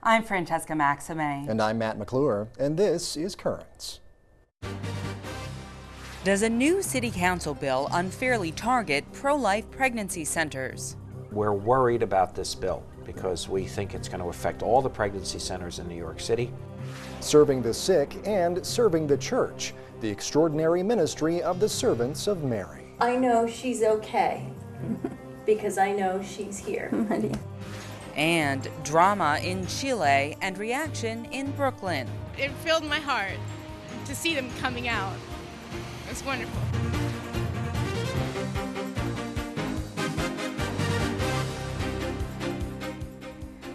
I'm Francesca Maxime. And I'm Matt McClure, and this is Currents. Does a new city council bill unfairly target pro-life pregnancy centers? We're worried about this bill because we think it's going to affect all the pregnancy centers in New York City. Serving the sick and serving the church, the extraordinary ministry of the servants of Mary. I know she's okay because I know she's here. And drama in Chile and reaction in Brooklyn. It filled my heart to see them coming out. It's wonderful.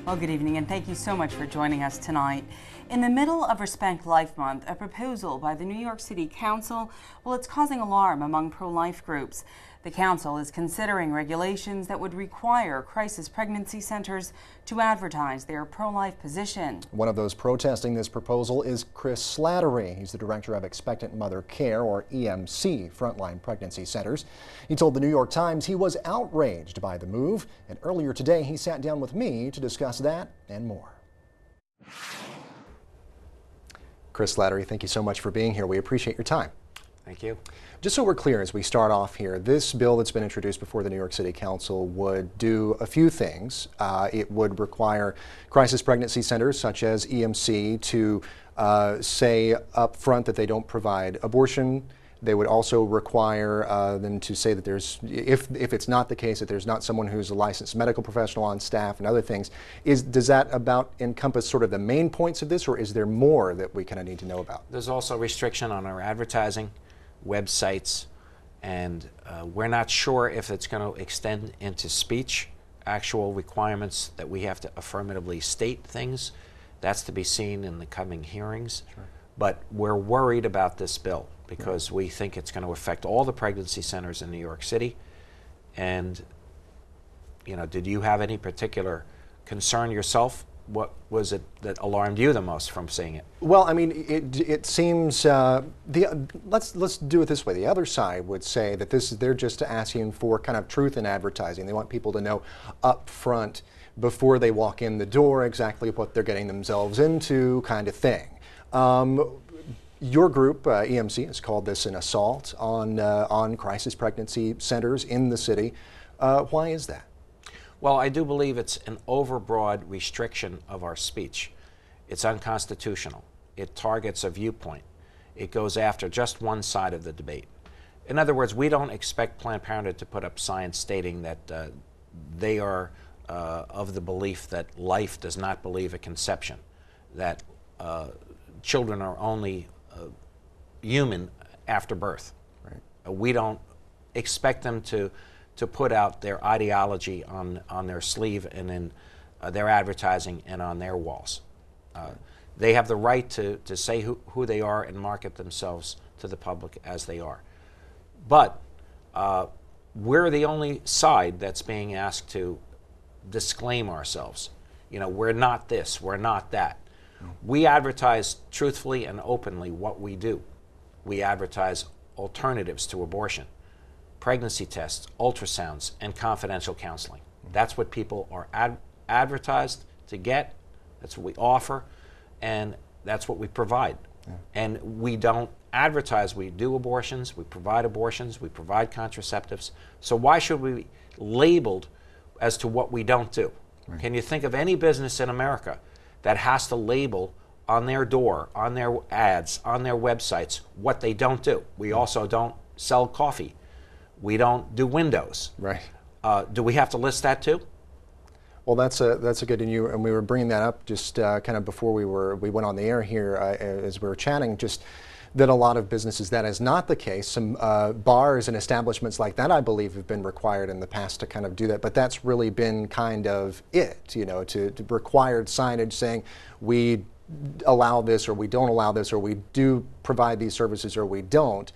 Well, good evening, and thank you so much for joining us tonight. In the middle of Respect Life Month, a proposal by the New York City Council, well, it's causing alarm among pro-life groups. The council is considering regulations that would require crisis pregnancy centers to advertise their pro-life position. One of those protesting this proposal is Chris Slattery. He's the director of Expectant Mother Care, or EMC, Frontline Pregnancy Centers. He told the New York Times he was outraged by the move, and earlier today he sat down with me to discuss that and more. Chris Slattery, thank you so much for being here. We appreciate your time. Thank you. Just so we're clear as we start off here, this bill that's been introduced before the New York City Council would do a few things. It would require crisis pregnancy centers such as EMC to say up front that they don't provide abortion. They would also require them to say that there's, if it's not the case, that there's not someone who's a licensed medical professional on staff and other things. Does that about encompass sort of the main points of this, or is there more that we kind of need to know about? There's also restriction on our advertising, websites, and we're not sure if it's going to extend into speech, actual requirements that we have to affirmatively state things. That's to be seen in the coming hearings. Sure. But we're worried about this bill because we think it's going to affect all the pregnancy centers in New York City. And, you know, did you have any particular concern yourself? What was it that alarmed you the most from seeing it? Well, I mean, it seems let's do it this way. The other side would say that they're just asking for kind of truth in advertising. They want people to know up front before they walk in the door exactly what they're getting themselves into, kind of thing. Your group, EMC, has called this an assault on crisis pregnancy centers in the city. Why is that? Well, I do believe it's an overbroad restriction of our speech. It's unconstitutional. It targets a viewpoint. It goes after just one side of the debate. In other words, we don't expect Planned Parenthood to put up signs stating that they are of the belief that life does not believe a conception, that children are only human after birth. Right. We don't expect them to put out their ideology on their sleeve and in their advertising and on their walls. They have the right to say who they are and market themselves to the public as they are. But we're the only side that's being asked to disclaim ourselves. You know, we're not this, we're not that. We advertise truthfully and openly what we do. We advertise alternatives to abortion, pregnancy tests, ultrasounds, and confidential counseling. That's what people are advertised to get. That's what we offer, and that's what we provide. Yeah. And we don't advertise we do abortions, we provide contraceptives. So why should we be labeled as to what we don't do? Right. Can you think of any business in America that has to label on their door, on their ads, on their websites, what they don't do? We also don't sell coffee. We don't do windows. Right. Do we have to list that too? Well, that's a good, and we were bringing that up just kind of before we went on the air here as we were chatting, just that a lot of businesses, that is not the case. Some bars and establishments like that, I believe, have been required in the past to kind of do that, but that's really been kind of it, you know, to required signage saying we allow this or we don't allow this, or we do provide these services or we don't.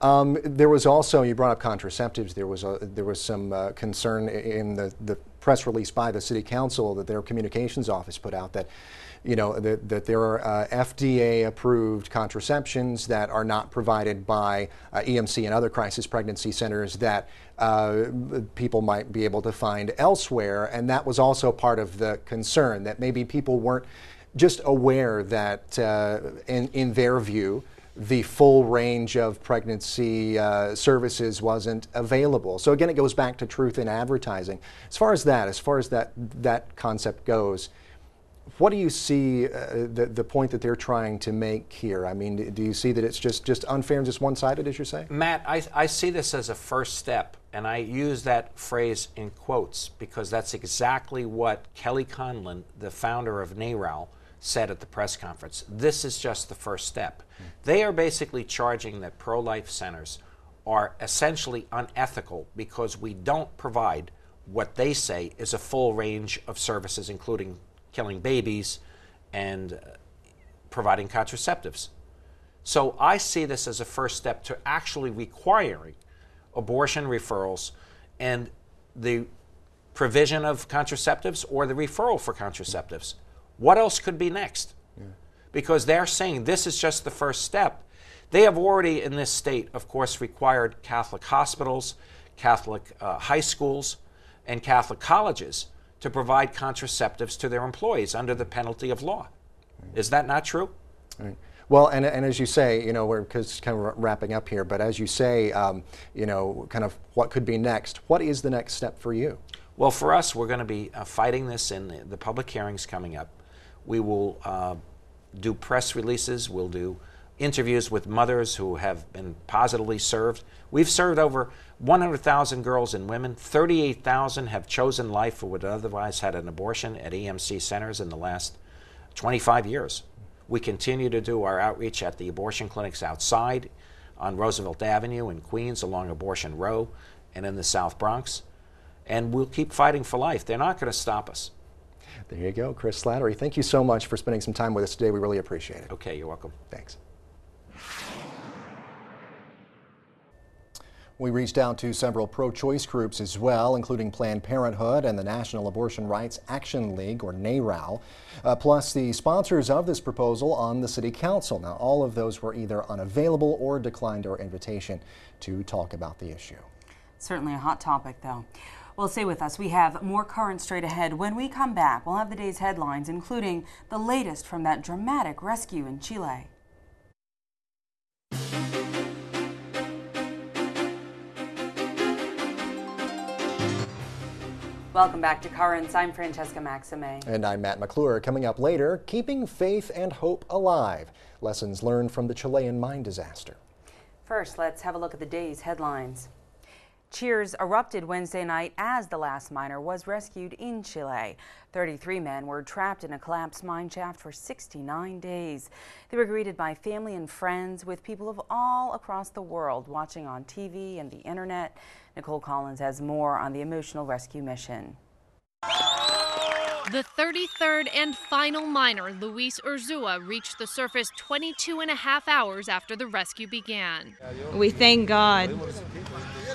There was also, you brought up contraceptives, there was some concern in the press release by the City Council that their communications office put out that, you know, that there are FDA-approved contraceptions that are not provided by EMC and other crisis pregnancy centers that people might be able to find elsewhere. And that was also part of the concern, that maybe people weren't just aware that, in their view, the full range of pregnancy services wasn't available. So again, it goes back to truth in advertising. As far as that concept goes, what do you see the point that they're trying to make here? I mean, do you see that it's just unfair and just one-sided, as you say? Matt, I see this as a first step, and I use that phrase in quotes because that's exactly what Kelly Conlon, the founder of NARAL, said at the press conference. This is just the first step. They are basically charging that pro-life centers are essentially unethical because we don't provide what they say is a full range of services, including killing babies and providing contraceptives. So I see this as a first step to actually requiring abortion referrals and the provision of contraceptives or the referral for contraceptives. What else could be next? Yeah. Because they're saying this is just the first step. They have already, in this state, of course, required Catholic hospitals, Catholic high schools, and Catholic colleges to provide contraceptives to their employees under the penalty of law. Right. Is that not true? Right. Well, and as you say, you know, we're kind of wrapping up here, but as you say, you know, kind of what could be next. What is the next step for you? Well, for us, we're going to be fighting this in the public hearings coming up. We will do press releases. We'll do interviews with mothers who have been positively served. We've served over 100,000 girls and women. 38,000 have chosen life or would otherwise had an abortion at EMC centers in the last 25 years. We continue to do our outreach at the abortion clinics outside on Roosevelt Avenue in Queens, along Abortion Row, and in the South Bronx. And we'll keep fighting for life. They're not going to stop us. There you go, Chris Slattery. Thank you so much for spending some time with us today. We really appreciate it. Okay, you're welcome. Thanks. We reached out to several pro-choice groups as well, including Planned Parenthood and the National Abortion Rights Action League, or NARAL, plus the sponsors of this proposal on the City Council. Now, all of those were either unavailable or declined our invitation to talk about the issue. Certainly a hot topic, though. Well, stay with us. We have more current straight ahead. When we come back, we'll have the day's headlines, including the latest from that dramatic rescue in Chile. Welcome back to Currents. I'm Francesca Maxime. And I'm Matt McClure. Coming up later, keeping faith and hope alive. Lessons learned from the Chilean mine disaster. First, let's have a look at the day's headlines. Cheers erupted Wednesday night as the last miner was rescued in Chile. 33 men were trapped in a collapsed mine shaft for 69 days. They were greeted by family and friends, with people of all across the world watching on TV and the internet. Nicole Collins has more on the emotional rescue mission. The 33rd and final miner, Luis Urzua, reached the surface 22.5 hours after the rescue began. We thank God.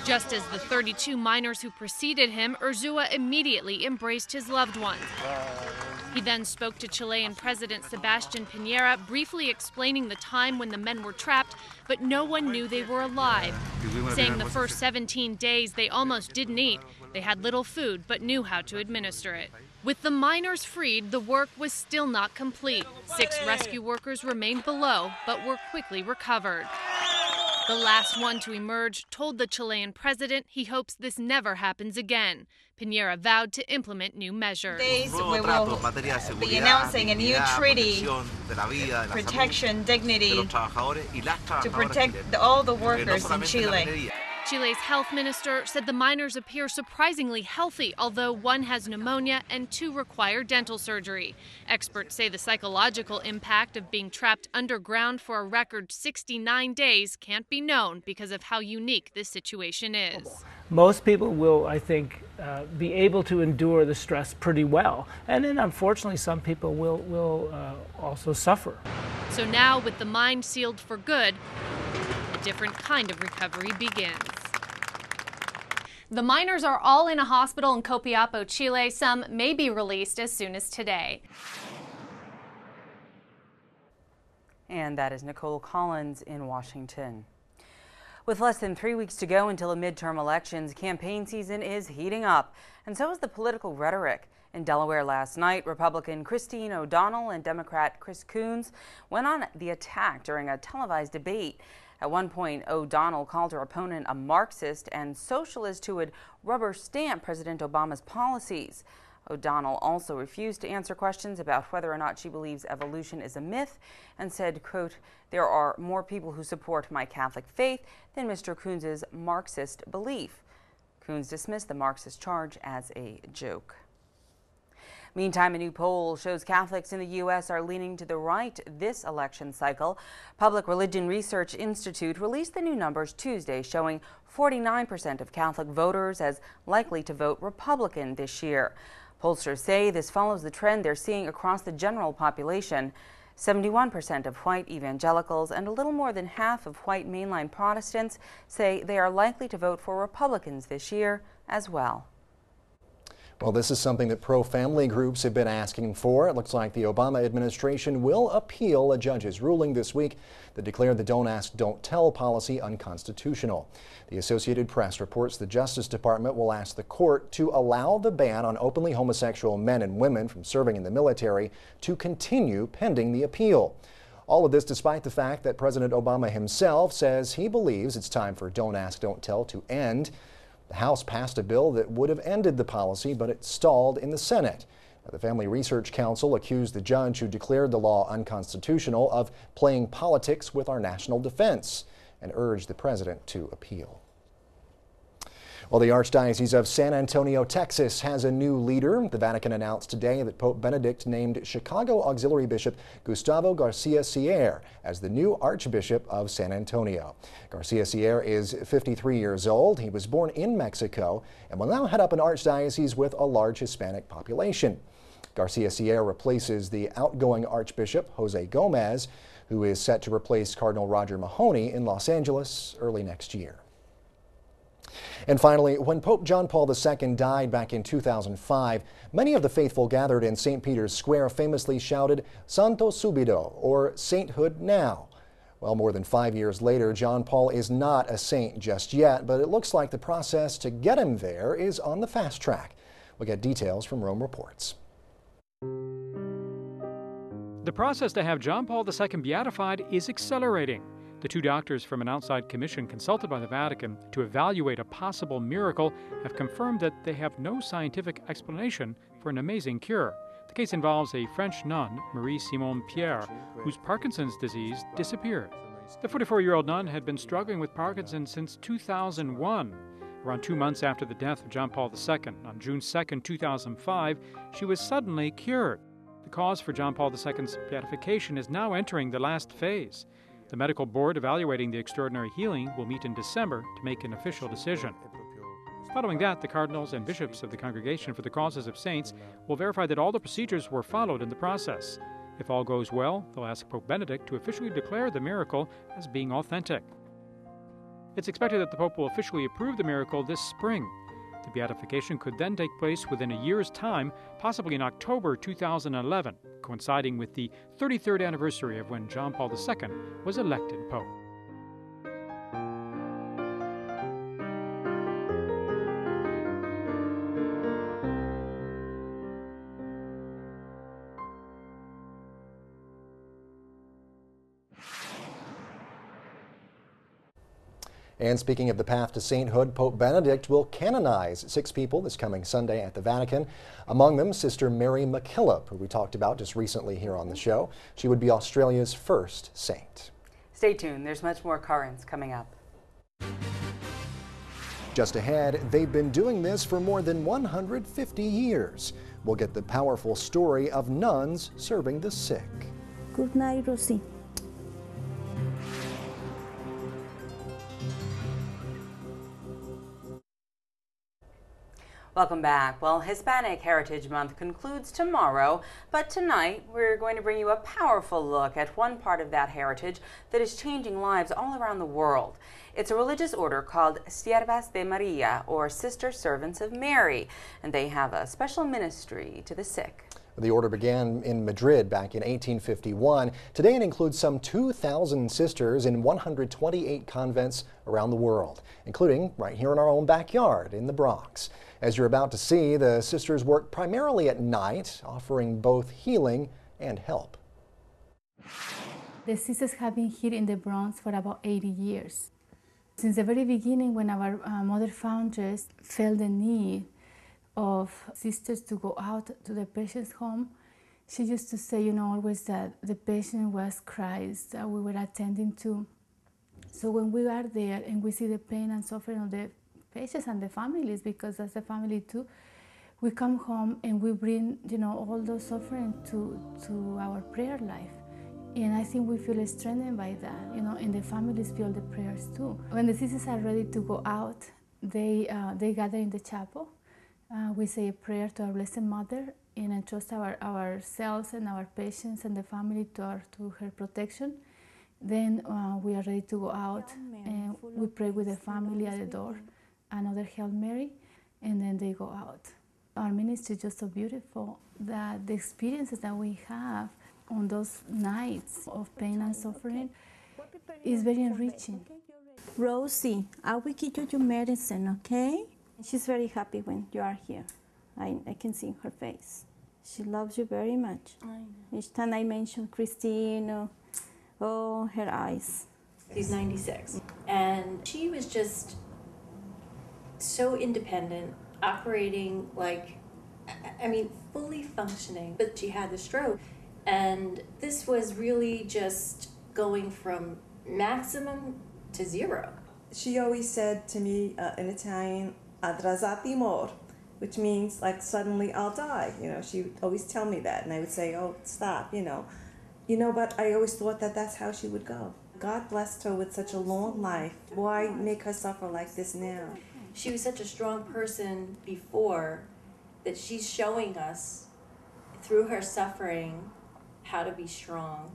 Just as the 32 miners who preceded him, Urzua immediately embraced his loved ones. He then spoke to Chilean President Sebastián Piñera, briefly explaining the time when the men were trapped, but no one knew they were alive, saying the first 17 days they almost didn't eat. They had little food, but knew how to administer it. With the miners freed, the work was still not complete. 6 rescue workers remained below, but were quickly recovered. The last one to emerge told the Chilean president he hopes this never happens again. Piñera vowed to implement new measures. We will be announcing a new treaty, protection, dignity, to protect all the workers in Chile. Chile's health minister said the miners appear surprisingly healthy, although one has pneumonia and 2 require dental surgery. Experts say the psychological impact of being trapped underground for a record 69 days can't be known because of how unique this situation is. Most people will, I think, be able to endure the stress pretty well. And then, unfortunately, some people will also suffer. So now, with the mine sealed for good, a different kind of recovery begins. The miners are all in a hospital in Copiapo, Chile. Some may be released as soon as today. And that is Nicole Collins in Washington. With less than 3 weeks to go until the midterm elections, campaign season is heating up, and so is the political rhetoric. In Delaware last night, Republican Christine O'Donnell and Democrat Chris Coons went on the attack during a televised debate. At one point, O'Donnell called her opponent a Marxist and socialist who would rubber stamp President Obama's policies. O'Donnell also refused to answer questions about whether or not she believes evolution is a myth and said, quote, "There are more people who support my Catholic faith than Mr. Coons' Marxist belief." Coons dismissed the Marxist charge as a joke. Meantime, a new poll shows Catholics in the U.S. are leaning to the right this election cycle. Public Religion Research Institute released the new numbers Tuesday, showing 49% of Catholic voters as likely to vote Republican this year. Pollsters say this follows the trend they're seeing across the general population. 71% of white evangelicals and a little more than half of white mainline Protestants say they are likely to vote for Republicans this year as well. Well, this is something that pro-family groups have been asking for. It looks like the Obama administration will appeal a judge's ruling this week that declared the Don't Ask, Don't Tell policy unconstitutional. The Associated Press reports the Justice Department will ask the court to allow the ban on openly homosexual men and women from serving in the military to continue pending the appeal. All of this despite the fact that President Obama himself says he believes it's time for Don't Ask, Don't Tell to end. The House passed a bill that would have ended the policy, but it stalled in the Senate. The Family Research Council accused the judge who declared the law unconstitutional of playing politics with our national defense and urged the president to appeal. Well, the Archdiocese of San Antonio, Texas has a new leader. The Vatican announced today that Pope Benedict named Chicago Auxiliary Bishop Gustavo Garcia Sierra as the new Archbishop of San Antonio. Garcia Sierra is 53 years old. He was born in Mexico and will now head up an archdiocese with a large Hispanic population. Garcia Sierra replaces the outgoing Archbishop Jose Gomez, who is set to replace Cardinal Roger Mahony in Los Angeles early next year. And finally, when Pope John Paul II died back in 2005, many of the faithful gathered in St. Peter's Square famously shouted, "Santo Subido," or "Sainthood now." Well, more than 5 years later, John Paul is not a saint just yet, but it looks like the process to get him there is on the fast track. We'll get details from Rome Reports. The process to have John Paul II beatified is accelerating. The two doctors from an outside commission consulted by the Vatican to evaluate a possible miracle have confirmed that they have no scientific explanation for an amazing cure. The case involves a French nun, Marie-Simone Pierre, whose Parkinson's disease disappeared. The 44-year-old nun had been struggling with Parkinson's since 2001. Around 2 months after the death of John Paul II, on June 2, 2005, she was suddenly cured. The cause for John Paul II's beatification is now entering the last phase. The medical board evaluating the extraordinary healing will meet in December to make an official decision. Following that, the cardinals and bishops of the Congregation for the Causes of Saints will verify that all the procedures were followed in the process. If all goes well, they'll ask Pope Benedict to officially declare the miracle as being authentic. It's expected that the Pope will officially approve the miracle this spring. The beatification could then take place within a year's time, possibly in October 2011, coinciding with the 33rd anniversary of when John Paul II was elected Pope. And speaking of the path to sainthood, Pope Benedict will canonize 6 people this coming Sunday at the Vatican. Among them, Sister Mary MacKillop, who we talked about just recently here on the show. She would be Australia's first saint. Stay tuned. There's much more currents coming up. Just ahead, they've been doing this for more than 150 years. We'll get the powerful story of nuns serving the sick. Good night, Rosie. Welcome back. Well, Hispanic Heritage Month concludes tomorrow, but tonight we're going to bring you a powerful look at one part of that heritage that is changing lives all around the world. It's a religious order called Siervas de Maria, or Sister Servants of Mary, and they have a special ministry to the sick. The order began in Madrid back in 1851. Today it includes some 2,000 sisters in 128 convents around the world, including right here in our own backyard in the Bronx. As you're about to see, the sisters work primarily at night, offering both healing and help. The sisters have been here in the Bronx for about 80 years. Since the very beginning, when our mother foundress felt the need of sisters to go out to the patient's home, she used to say, always that the patient was Christ that we were attending to. So when we are there and we see the pain and suffering of the patients and the families, because that's a family too, we come home and we bring, all those suffering to our prayer life. And I think we feel strengthened by that, and the families feel the prayers too. When the sisters are ready to go out, they gather in the chapel. We say a prayer to our Blessed Mother and entrust ourselves and our patients and the family to her protection. Then we are ready to go out and we pray with the family at the door, another Hail Mary, and then they go out. Our ministry is just so beautiful that the experiences that we have on those nights of pain and suffering is very enriching. Rosie, I will give you your medicine, okay? She's very happy when you are here. I can see in her face. She loves you very much. Each time I mention Christine, oh, her eyes. She's 96. And she was just so independent, operating fully functioning. But she had the stroke. And this was really just going from maximum to zero. She always said to me in Italian, atrasati mor, which means like suddenly I'll die. She would always tell me that, and I would say, oh, stop, but I always thought that that's how she would go. God blessed her with such a long life. Why make her suffer like this now? She was such a strong person before that she's showing us through her suffering how to be strong.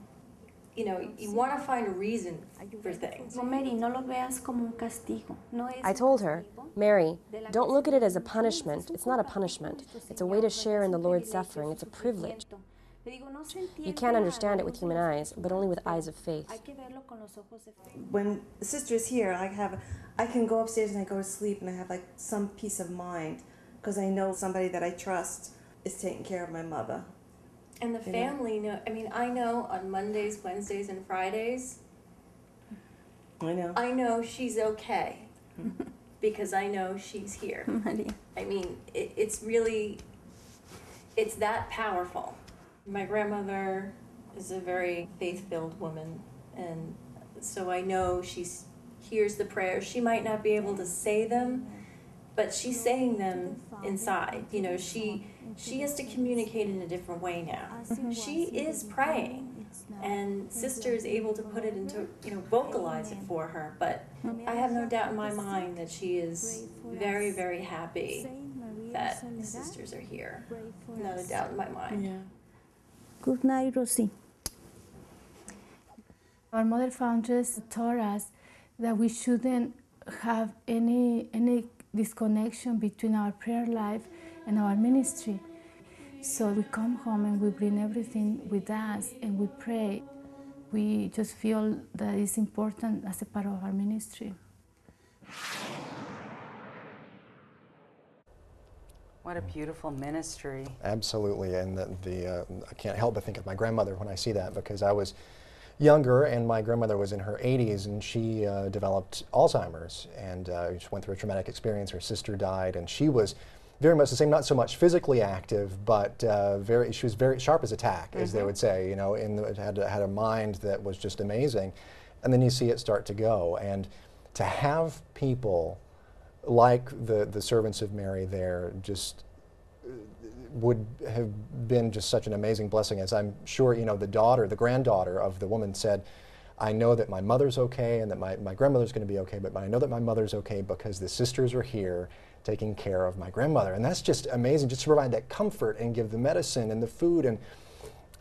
You want to find a reason for things. I told her, Mary, don't look at it as a punishment. It's not a punishment. It's a way to share in the Lord's suffering. It's a privilege. You can't understand it with human eyes, but only with eyes of faith. When the sister is here, I can go upstairs and I go to sleep and I have some peace of mind because I know somebody that I trust is taking care of my mother. And the family I know on Mondays, Wednesdays, and Fridays, I know she's okay because I know she's here. It's that powerful. My grandmother is a very faith-filled woman, and so I know she hears the prayers. She might not be able to say them, but she's saying them inside. She has to communicate in a different way now. She is praying, and Sister is able to put it into, vocalize it for her. But I have no doubt in my mind that she is very, very happy that the sisters are here. Not a doubt in my mind. Yeah. Good night, Rosie. Our mother foundress taught us that we shouldn't have any disconnection between our prayer life and our ministry. So we come home and we bring everything with us and we pray. We just feel that it's important as a part of our ministry. What a beautiful ministry. Absolutely, and I can't help but think of my grandmother when I see that, because I was younger and my grandmother was in her 80s and she developed Alzheimer's and she went through a traumatic experience. Her sister died and she was very much the same, not so much physically active, but she was very sharp as a tack, as they would say, had a mind that was just amazing. And then you see it start to go, and to have people like the servants of Mary there just would have been just such an amazing blessing. As I'm sure, the granddaughter of the woman said, I know that my mother's okay and that my grandmother's going to be okay, but I know that my mother's okay because the sisters are here. taking care of my grandmother. And that's just amazing, just to provide that comfort and give the medicine and the food, and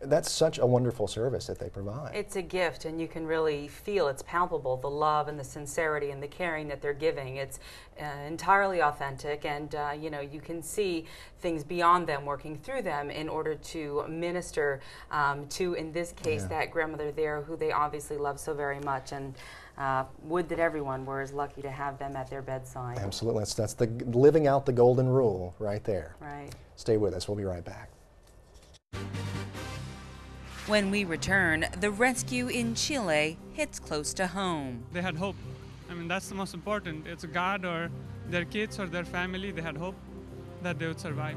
that's such a wonderful service that they provide. It's a gift, and you can really feel, it's palpable, the love and the sincerity and the caring that they're giving. It's entirely authentic, and you know, you can see things beyond them working through them in order to minister to, in this case, that grandmother there who they obviously love so very much. And would that everyone were as lucky to have them at their bedside. Absolutely. That's the living out the golden rule right there. Right. Stay with us. We'll be right back. When we return, the rescue in Chile hits close to home. They had hope. I mean, that's the most important. It's God or their kids or their family. They had hope that they would survive.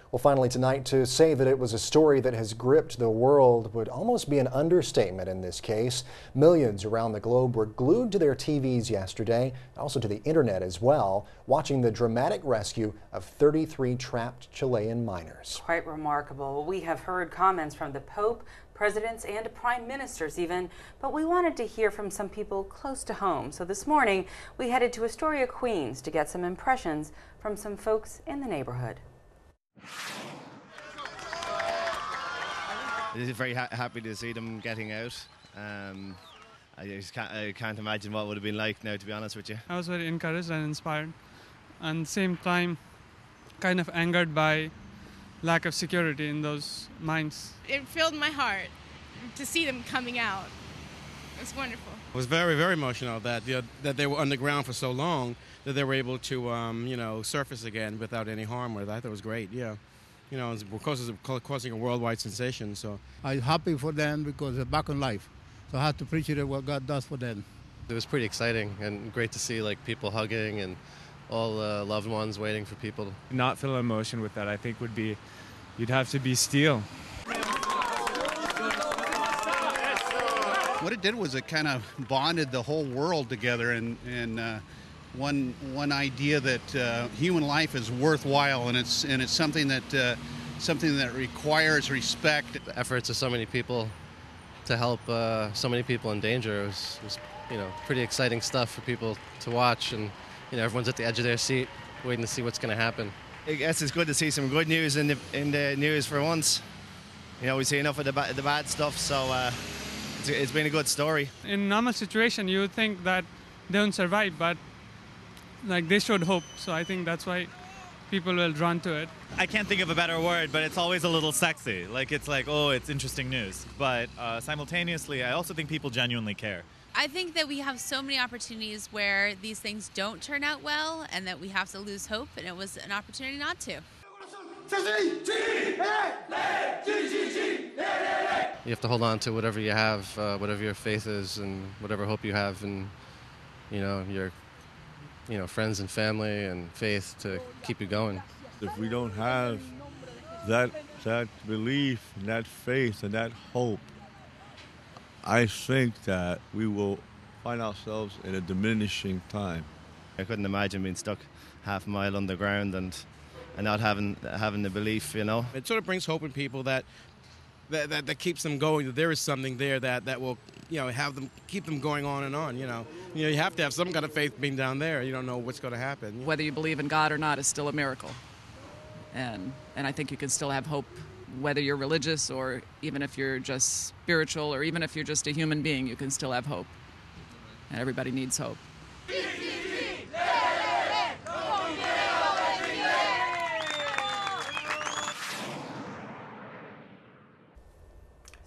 Well, finally tonight, to say that it was a story that has gripped the world would almost be an understatement in this case. Millions around the globe were glued to their TVs yesterday, also to the internet as well, watching the dramatic rescue of 33 trapped Chilean miners. Quite remarkable. We have heard comments from the Pope, presidents, and prime ministers even, but we wanted to hear from some people close to home. So this morning, we headed to Astoria, Queens to get some impressions from some folks in the neighborhood. I'm very happy to see them getting out. I can't imagine what it would have been like now, to be honest with you. I was very encouraged and inspired, and at the same time kind of angered by lack of security in those mines. It filled my heart to see them coming out. It was wonderful. I was very, very emotional that they were underground for so long that they were able to, surface again without any harm. I thought that was great. Yeah, of course, it's causing a worldwide sensation. So I'm happy for them because they're back in life. So I have to appreciate what God does for them. It was pretty exciting and great to see people hugging and all loved ones waiting for people. Not feel emotion with that, I think would be, you'd have to be steel. What it did was it kind of bonded the whole world together, and one idea that human life is worthwhile, and it's something that requires respect. The efforts of so many people to help so many people in danger was pretty exciting stuff for people to watch, and everyone's at the edge of their seat waiting to see what's going to happen. I guess it's good to see some good news in the news for once. We see enough of the bad stuff, so it's been a good story. In a normal situation, you would think that they won't survive, but they showed hope, so I think that's why people will drawn to it. I can't think of a better word, but it's always a little sexy. It's oh, it's interesting news. But simultaneously, I also think people genuinely care. I think that we have so many opportunities where these things don't turn out well and that we have to lose hope, and it was an opportunity not to. You have to hold on to whatever you have, whatever your faith is, and whatever hope you have, and your friends and family and faith to keep you going. If we don't have that belief, and that faith, and that hope, I think that we will find ourselves in a diminishing time. I couldn't imagine being stuck half a mile underground and not having the belief, It sort of brings hope in people that keeps them going, that there is something there that will, have them keep them going on and on, You have to have some kind of faith being down there. You don't know what's going to happen. Whether you believe in God or not is still a miracle. And I think you can still have hope, whether you're religious or even if you're just spiritual or even if you're just a human being, you can still have hope. And everybody needs hope.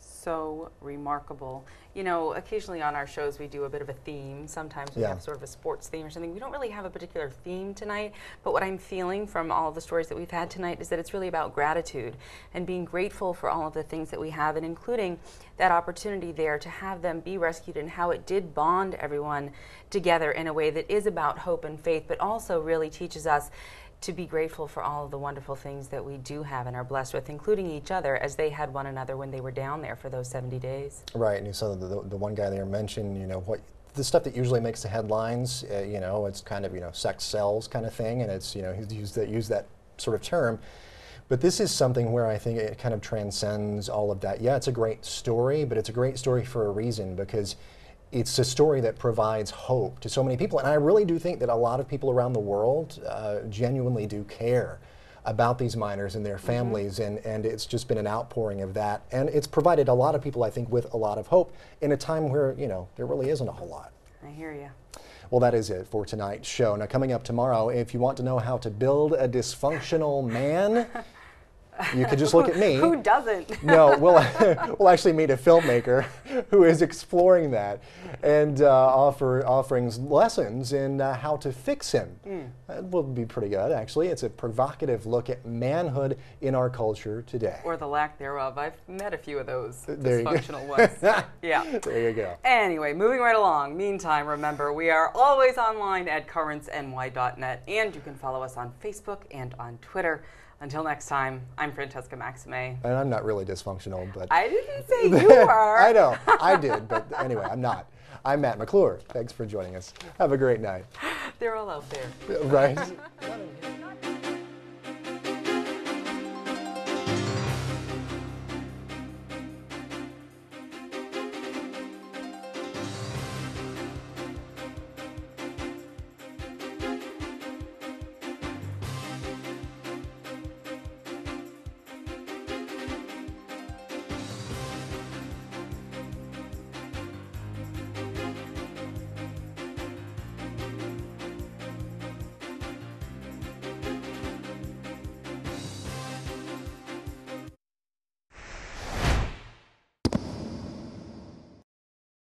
So remarkable. Occasionally on our shows we do a bit of a theme. Sometimes we have sort of a sports theme or something. We don't really have a particular theme tonight, but what I'm feeling from all the stories that we've had tonight is that it's really about gratitude and being grateful for all of the things that we have, and including that opportunity there to have them be rescued and how it did bond everyone together in a way that is about hope and faith, but also really teaches us to be grateful for all of the wonderful things that we do have and are blessed with, including each other, as they had one another when they were down there for those 70 days. Right, and you saw the one guy there mentioned, what the stuff that usually makes the headlines, it's kind of, sex sells kind of thing, and it's, he's used that sort of term. But this is something where I think it kind of transcends all of that. Yeah, it's a great story, but it's a great story for a reason, because it's a story that provides hope to so many people. And I really do think that a lot of people around the world genuinely do care about these miners and their families, and it's just been an outpouring of that. And it's provided a lot of people, I think, with a lot of hope in a time where, you know, there really isn't a whole lot. I hear you. Well, that is it for tonight's show. Now, coming up tomorrow, if you want to know how to build a dysfunctional man, you could just look at me. Who doesn't? No, we'll actually meet a filmmaker who is exploring that and offering lessons in how to fix him. That will be pretty good, actually. It's a provocative look at manhood in our culture today. Or the lack thereof. I've met a few of those There you go. dysfunctional ones. Yeah. There you go. Anyway, moving right along. Meantime, remember, we are always online at currentsny.net, and you can follow us on Facebook and on Twitter. Until next time, I'm Francesca Maxime. And I'm not really dysfunctional, but... I didn't say you were. I know, I did, but anyway, I'm not. I'm Matt McClure. Thanks for joining us. Have a great night. They're all out there. Right?